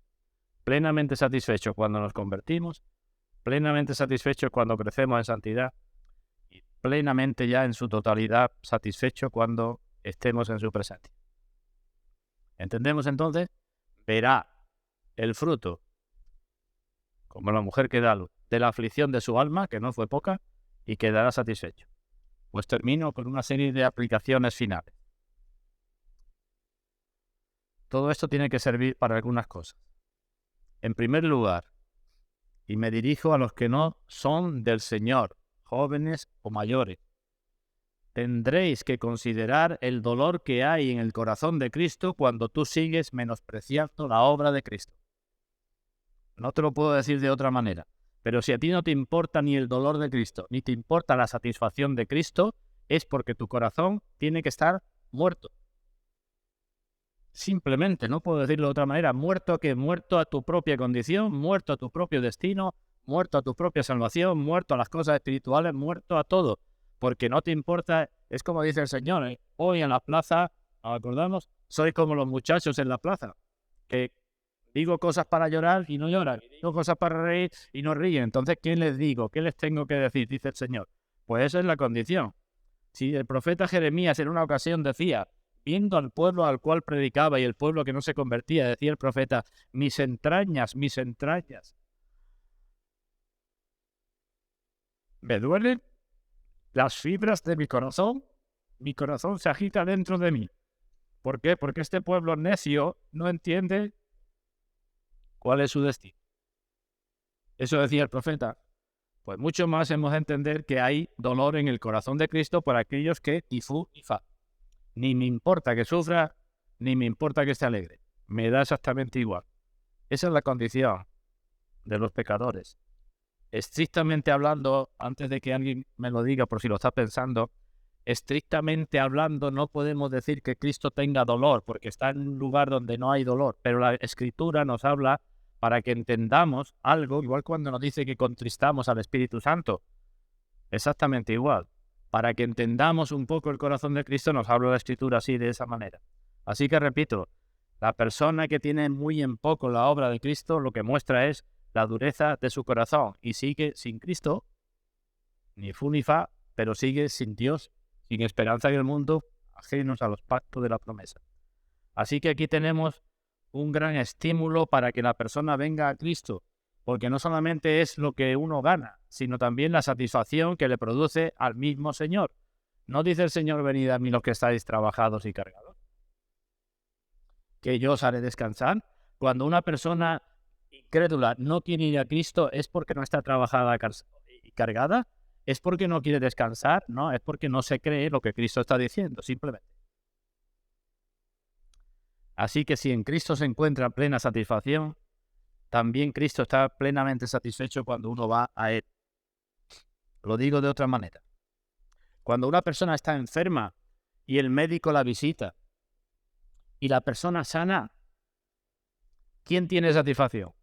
Plenamente satisfecho cuando nos convertimos, plenamente satisfecho cuando crecemos en santidad y plenamente ya en su totalidad satisfecho cuando estemos en su presencia. ¿Entendemos entonces? Verá el fruto, como la mujer que da luz, de la aflicción de su alma, que no fue poca, y quedará satisfecho. Pues termino con una serie de aplicaciones finales. Todo esto tiene que servir para algunas cosas. En primer lugar, y me dirijo a los que no son del Señor, jóvenes o mayores, tendréis que considerar el dolor que hay en el corazón de Cristo cuando tú sigues menospreciando la obra de Cristo. No te lo puedo decir de otra manera. Pero si a ti no te importa ni el dolor de Cristo, ni te importa la satisfacción de Cristo, es porque tu corazón tiene que estar muerto. Simplemente, no puedo decirlo de otra manera, muerto a tu propia condición, muerto a tu propio destino, muerto a tu propia salvación, muerto a las cosas espirituales, muerto a todo. Porque no te importa, es como dice el Señor, hoy en la plaza, acordamos, soy como los muchachos en la plaza, que digo cosas para llorar y no lloran, y digo cosas para reír y no ríen. Entonces, ¿qué les digo? ¿Qué les tengo que decir? Dice el Señor. Pues esa es la condición. Si el profeta Jeremías en una ocasión decía, viendo al pueblo al cual predicaba y el pueblo que no se convertía, decía el profeta, mis entrañas, me duelen las fibras de mi corazón se agita dentro de mí. ¿Por qué? Porque este pueblo necio no entiende cuál es su destino. Eso decía el profeta. Pues mucho más hemos de entender que hay dolor en el corazón de Cristo por aquellos que ni fu ni fa. Ni me importa que sufra, ni me importa que esté alegre. Me da exactamente igual. Esa es la condición de los pecadores. Estrictamente hablando, antes de que alguien me lo diga por si lo está pensando, estrictamente hablando no podemos decir que Cristo tenga dolor, porque está en un lugar donde no hay dolor. Pero la Escritura nos habla para que entendamos algo, igual cuando nos dice que contristamos al Espíritu Santo. Exactamente igual. Para que entendamos un poco el corazón de Cristo, nos habla la Escritura así, de esa manera. Así que repito, la persona que tiene muy en poco la obra de Cristo, lo que muestra es la dureza de su corazón y sigue sin Cristo, ni fu ni fa, pero sigue sin Dios, sin esperanza en el mundo, ajenos a los pactos de la promesa. Así que aquí tenemos un gran estímulo para que la persona venga a Cristo, porque no solamente es lo que uno gana, sino también la satisfacción que le produce al mismo Señor. ¿No dice el Señor, venid a mí los que estáis trabajados y cargados, que yo os haré descansar? Cuando una persona incrédula no quiere ir a Cristo, ¿es porque no está trabajada y cargada? ¿Es porque no quiere descansar? No, es porque no se cree lo que Cristo está diciendo, simplemente. Así que si en Cristo se encuentra plena satisfacción, también Cristo está plenamente satisfecho cuando uno va a Él. Lo digo de otra manera. Cuando una persona está enferma y el médico la visita y la persona sana, ¿quién tiene satisfacción?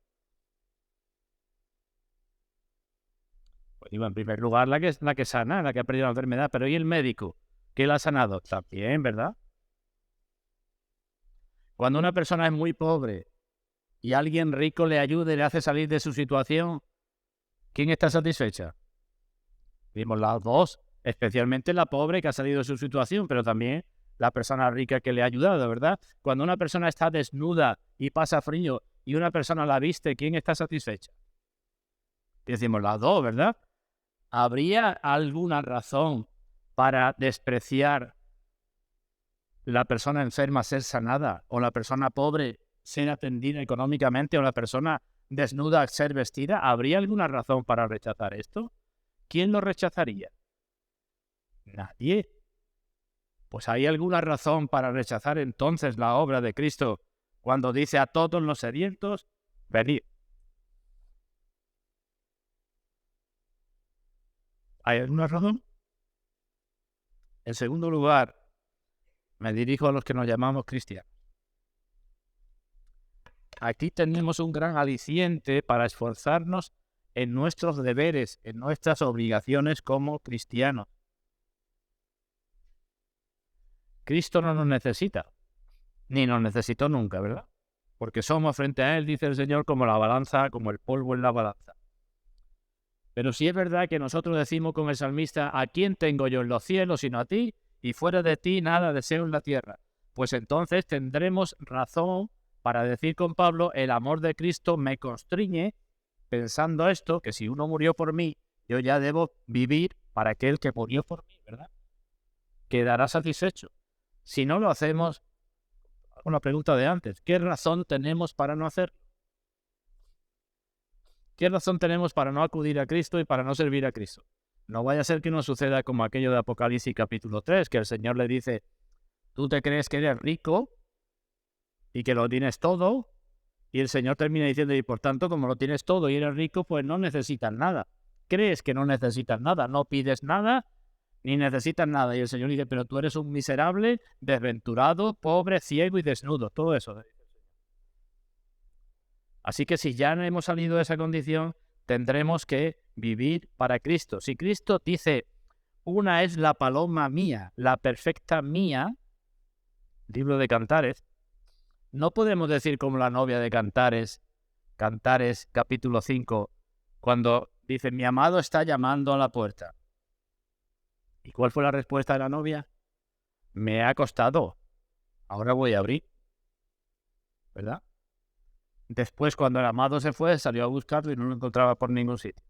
Pues digo, en primer lugar, la que sana, la que ha perdido la enfermedad. Pero ¿y el médico? ¿Qué la ha sanado? También, ¿verdad? Cuando una persona es muy pobre y alguien rico le ayuda y le hace salir de su situación, ¿quién está satisfecha? Vimos las dos, especialmente la pobre que ha salido de su situación, pero también la persona rica que le ha ayudado, ¿verdad? Cuando una persona está desnuda y pasa frío y una persona la viste, ¿quién está satisfecha? Decimos las dos, ¿verdad? ¿Habría alguna razón para despreciar la persona enferma ser sanada, o la persona pobre ser atendida económicamente, o la persona desnuda ser vestida? ¿Habría alguna razón para rechazar esto? ¿Quién lo rechazaría? Nadie. Pues ¿hay alguna razón para rechazar entonces la obra de Cristo cuando dice a todos los sedientos, venid? ¿Hay alguna razón? En segundo lugar, me dirijo a los que nos llamamos cristianos. Aquí tenemos un gran aliciente para esforzarnos en nuestros deberes, en nuestras obligaciones como cristianos. Cristo no nos necesita, ni nos necesitó nunca, ¿verdad? Porque somos frente a Él, dice el Señor, como la balanza, como el polvo en la balanza. Pero sí es verdad que nosotros decimos con el salmista, ¿a quién tengo yo en los cielos sino a ti? Y fuera de ti nada deseo en la tierra. Pues entonces tendremos razón para decir con Pablo, el amor de Cristo me constriñe, pensando esto, que si uno murió por mí, yo ya debo vivir para aquel que murió por mí, ¿verdad? Quedará satisfecho. Si no lo hacemos, con la pregunta de antes, ¿qué razón tenemos para no hacerlo? ¿Qué razón tenemos para no acudir a Cristo y para no servir a Cristo? No vaya a ser que nos suceda como aquello de Apocalipsis capítulo 3, que el Señor le dice, tú te crees que eres rico y que lo tienes todo, y el Señor termina diciendo, y por tanto, como lo tienes todo y eres rico, pues no necesitas nada. Crees que no necesitas nada, no pides nada, ni necesitas nada. Y el Señor dice, pero tú eres un miserable, desventurado, pobre, ciego y desnudo. Todo eso. Así que si ya hemos salido de esa condición, tendremos que vivir para Cristo. Si Cristo dice, una es la paloma mía, la perfecta mía, libro de Cantares, no podemos decir como la novia de Cantares, Cantares capítulo 5, cuando dice, mi amado está llamando a la puerta. ¿Y cuál fue la respuesta de la novia? Me ha costado, ahora voy a abrir, ¿verdad? Después, cuando el amado se fue, salió a buscarlo y no lo encontraba por ningún sitio.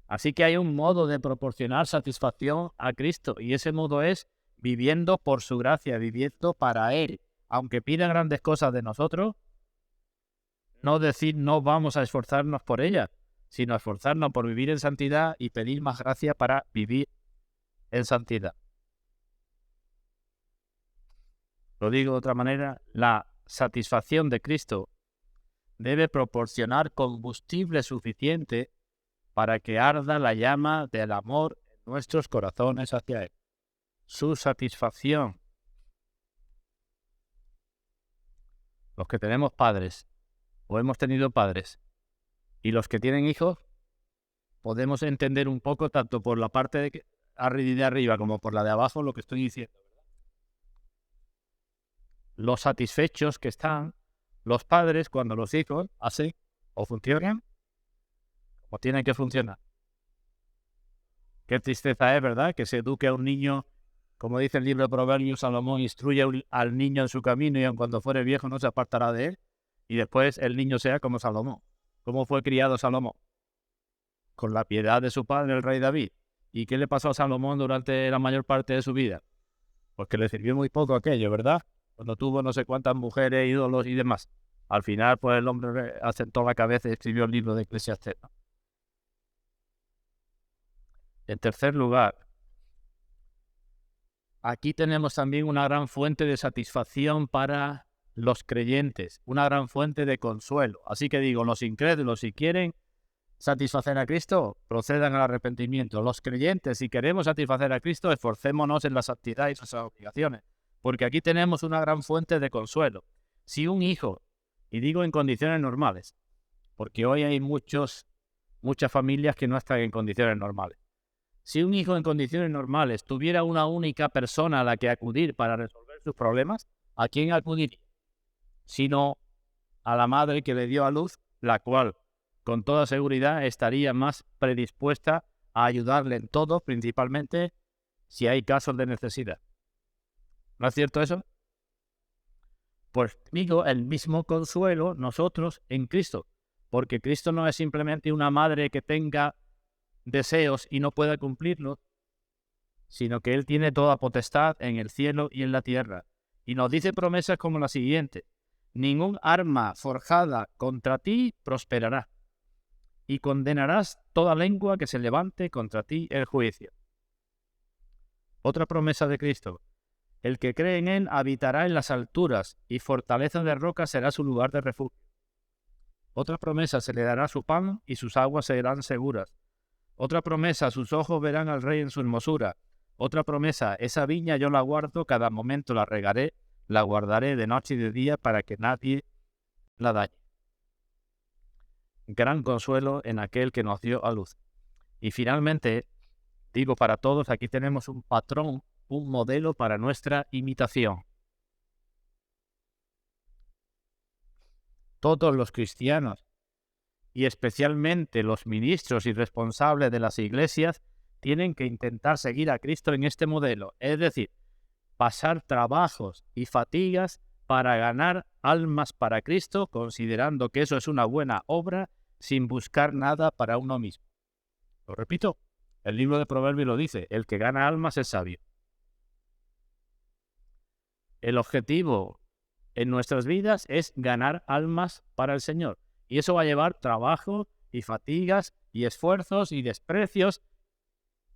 Así que hay un modo de proporcionar satisfacción a Cristo, y ese modo es viviendo por su gracia, viviendo para Él. Aunque pida grandes cosas de nosotros, no decir no vamos a esforzarnos por ellas, sino esforzarnos por vivir en santidad y pedir más gracia para vivir en santidad. Lo digo de otra manera, la satisfacción de Cristo debe proporcionar combustible suficiente para que arda la llama del amor en nuestros corazones hacia Él. Su satisfacción. Los que tenemos padres o hemos tenido padres y los que tienen hijos, podemos entender un poco tanto por la parte de arriba como por la de abajo lo que estoy diciendo. Los satisfechos que están los padres cuando los hijos hacen o funcionan o tienen que funcionar. Qué tristeza es, ¿verdad? Que se eduque a un niño, como dice el libro de Proverbios, Salomón instruye al niño en su camino y aun cuando fuere viejo no se apartará de él. Y después el niño sea como Salomón. ¿Cómo fue criado Salomón? Con la piedad de su padre, el rey David. ¿Y qué le pasó a Salomón durante la mayor parte de su vida? Pues que le sirvió muy poco aquello, ¿verdad? Cuando tuvo no sé cuántas mujeres, ídolos y demás. Al final, pues el hombre asentó la cabeza y escribió el libro de Eclesiastés, ¿no? En tercer lugar, aquí tenemos también una gran fuente de satisfacción para los creyentes, una gran fuente de consuelo. Así que digo, los incrédulos, si quieren satisfacer a Cristo, procedan al arrepentimiento. Los creyentes, si queremos satisfacer a Cristo, esforcémonos en la santidad y sus obligaciones, porque aquí tenemos una gran fuente de consuelo. Si un hijo, y digo en condiciones normales, porque hoy hay muchas familias que no están en condiciones normales. Si un hijo en condiciones normales tuviera una única persona a la que acudir para resolver sus problemas, ¿a quién acudiría? Sino a la madre que le dio a luz, la cual con toda seguridad estaría más predispuesta a ayudarle en todo, principalmente si hay casos de necesidad. ¿No es cierto eso? Pues digo, el mismo consuelo nosotros en Cristo, porque Cristo no es simplemente una madre que tenga deseos y no pueda cumplirlos, sino que Él tiene toda potestad en el cielo y en la tierra. Y nos dice promesas como la siguiente: ningún arma forjada contra ti prosperará, y condenarás toda lengua que se levante contra ti el juicio. Otra promesa de Cristo: el que cree en Él habitará en las alturas, y fortaleza de roca será su lugar de refugio. Otra promesa: se le dará su pan, y sus aguas serán seguras. Otra promesa: sus ojos verán al Rey en su hermosura. Otra promesa: esa viña yo la guardo, cada momento la regaré, la guardaré de noche y de día para que nadie la dañe. Gran consuelo en aquel que nos dio a luz. Y finalmente, digo para todos, aquí tenemos un patrón, un modelo para nuestra imitación. Todos los cristianos, y especialmente los ministros y responsables de las iglesias, tienen que intentar seguir a Cristo en este modelo, es decir, pasar trabajos y fatigas para ganar almas para Cristo, considerando que eso es una buena obra, sin buscar nada para uno mismo. Lo repito, el libro de Proverbios lo dice: el que gana almas es sabio. El objetivo en nuestras vidas es ganar almas para el Señor. Y eso va a llevar trabajo y fatigas y esfuerzos y desprecios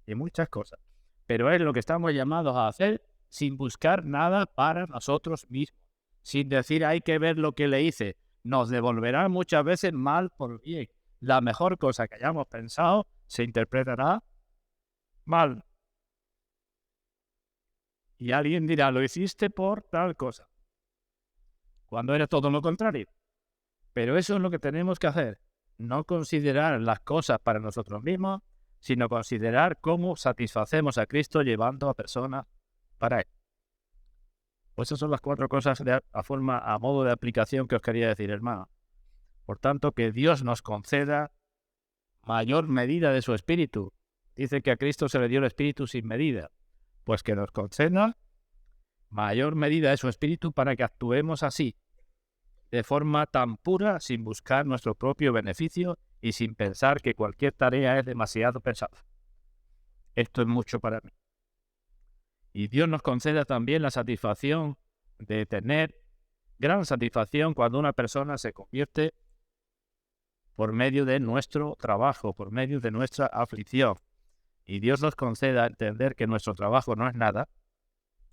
y muchas cosas. Pero es lo que estamos llamados a hacer sin buscar nada para nosotros mismos. Sin decir hay que ver lo que le hice. Nos devolverá muchas veces mal por bien. La mejor cosa que hayamos pensado se interpretará mal. Y alguien dirá, lo hiciste por tal cosa, cuando era todo lo contrario. Pero eso es lo que tenemos que hacer. No considerar las cosas para nosotros mismos, sino considerar cómo satisfacemos a Cristo llevando a personas para Él. Pues esas son las 4 cosas a modo de aplicación que os quería decir, hermano. Por tanto, que Dios nos conceda mayor medida de su Espíritu. Dice que a Cristo se le dio el Espíritu sin medida. Pues que nos conceda mayor medida de su Espíritu para que actuemos así, de forma tan pura, sin buscar nuestro propio beneficio y sin pensar que cualquier tarea es demasiado pesada. Esto es mucho para mí. Y Dios nos conceda también la satisfacción de tener gran satisfacción cuando una persona se convierte por medio de nuestro trabajo, por medio de nuestra aflicción. Y Dios nos conceda entender que nuestro trabajo no es nada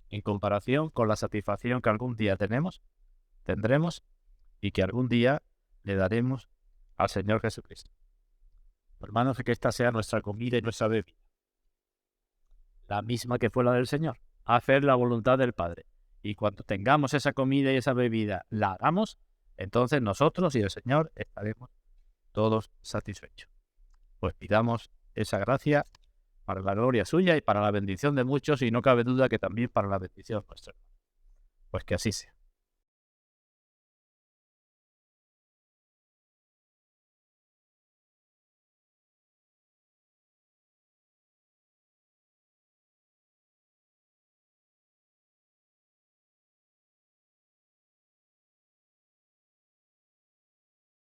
en comparación con la satisfacción que algún día tendremos y que algún día le daremos al Señor Jesucristo. Hermanos, que esta sea nuestra comida y nuestra bebida, la misma que fue la del Señor, hacer la voluntad del Padre. Y cuando tengamos esa comida y esa bebida, la hagamos, entonces nosotros y el Señor estaremos todos satisfechos. Pues pidamos esa gracia para la gloria suya y para la bendición de muchos, y no cabe duda que también para la bendición nuestra. Pues que así sea.